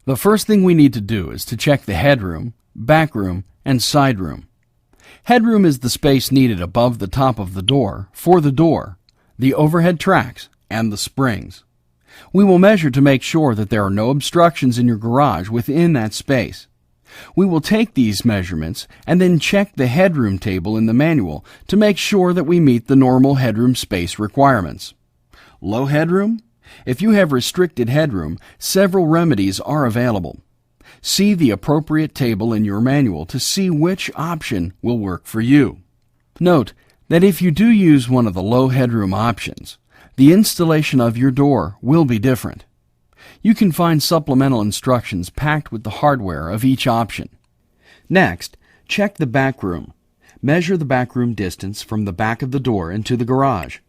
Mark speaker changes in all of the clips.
Speaker 1: The first thing we need to do is to check the headroom, backroom, and sideroom. Headroom is the space needed above the top of the door for the door, the overhead tracks, and the springs. We will measure to make sure that there are no obstructions in your garage within that space. We will take these measurements and then check the headroom table in the manual to make sure that we meet the normal headroom space requirements. Low headroom? If you have restricted headroom, several remedies are available. See the appropriate table in your manual to see which option will work for you. Note that if you do use one of the low headroom options, the installation of your door will be different. You can find supplemental instructions packed with the hardware of each option. Next, check the backroom. Measure the backroom distance from the back of the door into the garage.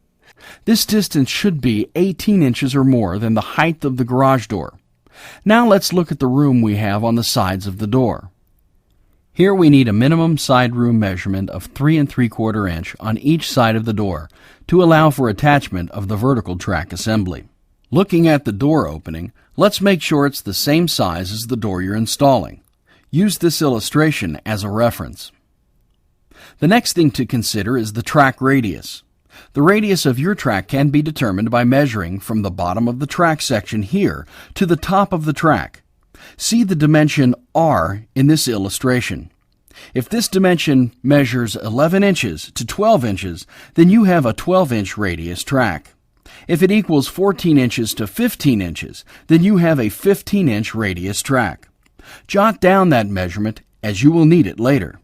Speaker 1: This distance should be 18 inches or more than the height of the garage door. Now let's look at the room we have on the sides of the door. Here we need a minimum side room measurement of 3 3/4 inch on each side of the door to allow for attachment of the vertical track assembly. Looking at the door opening, let's make sure it's the same size as the door you're installing. Use this illustration as a reference. The next thing to consider is the track radius. The radius of your track can be determined by measuring from the bottom of the track section here to the top of the track. See the dimension R in this illustration. If this dimension measures 11 inches to 12 inches, then you have a 12-inch radius track. If it equals 14 inches to 15 inches, then you have a 15-inch radius track. Jot down that measurement as you will need it later.